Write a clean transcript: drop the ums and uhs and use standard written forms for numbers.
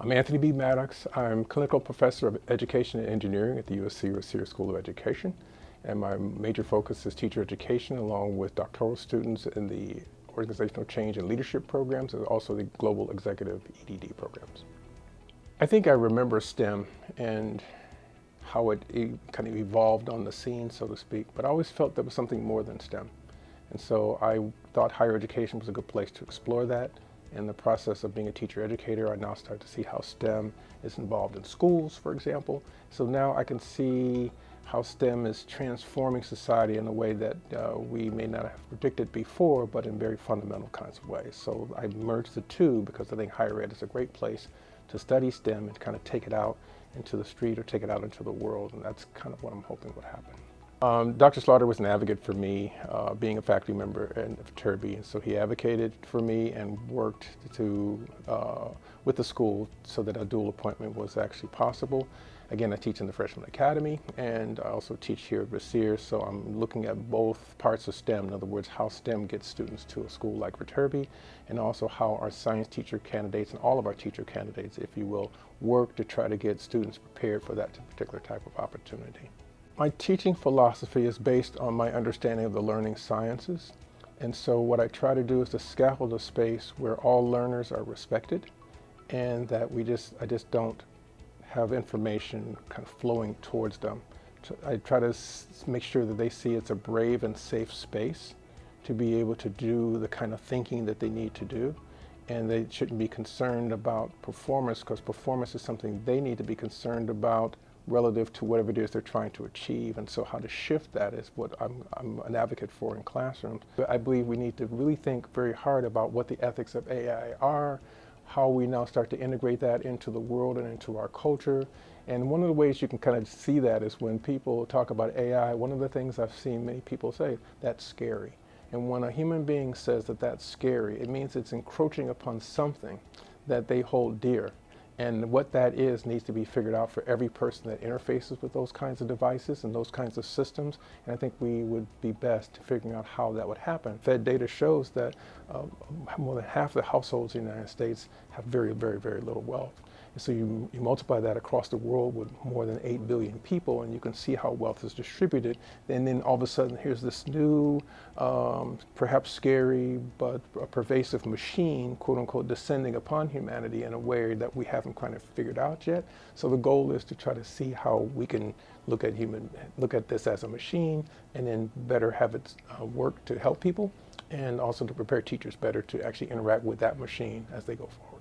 I'm Anthony B. Maddox. I'm clinical professor of education and engineering at the USC Rossier School of Education. And my major focus is teacher education, along with doctoral students in the organizational change and leadership programs, and also the global executive EDD programs. I think I remember STEM and how it kind of evolved on the scene, so to speak, but I always felt there was something more than STEM. And so I thought higher education was a good place to explore that. In the process of being a teacher educator, I now start to see how STEM is involved in schools, for example. So now I can see how STEM is transforming society in a way that we may not have predicted before, but in very fundamental kinds of ways. So I merged the two because I think higher ed is a great place to study STEM and kind of take it out into the street or take it out into the world, and that's kind of what I'm hoping would happen. Dr. Slaughter was an advocate for me, being a faculty member at Viterbi, and so he advocated for me and worked with the school so that a dual appointment was actually possible. Again, I teach in the Freshman Academy, and I also teach here at Rossier, so I'm looking at both parts of STEM, in other words, how STEM gets students to a school like Viterbi, and also how our science teacher candidates and all of our teacher candidates, if you will, work to try to get students prepared for that particular type of opportunity. My teaching philosophy is based on my understanding of the learning sciences. And so what I try to do is to scaffold a space where all learners are respected and that I just don't have information kind of flowing towards them. I try to make sure that they see it's a brave and safe space to be able to do the kind of thinking that they need to do. And they shouldn't be concerned about performance, because performance is something they need to be concerned about relative to whatever it is they're trying to achieve. And so how to shift that is what I'm an advocate for in classrooms. But I believe we need to really think very hard about what the ethics of AI are, how we now start to integrate that into the world and into our culture. And one of the ways you can kind of see that is when people talk about AI, one of the things I've seen many people say, that's scary. And when a human being says that that's scary, it means it's encroaching upon something that they hold dear. And what that is needs to be figured out for every person that interfaces with those kinds of devices and those kinds of systems. And I think we would be best figuring out how that would happen. Fed data shows that more than half the households in the United States have very, very, very little wealth. And so you multiply that across the world with more than 8 billion people, and you can see how wealth is distributed. And then all of a sudden, here's this new, perhaps scary, but a pervasive machine, quote unquote, descending upon humanity in a way that we haven't kind of figured out yet. So the goal is to try to see how we can look at this as a machine, and then better have it work to help people, and also to prepare teachers better to actually interact with that machine as they go forward.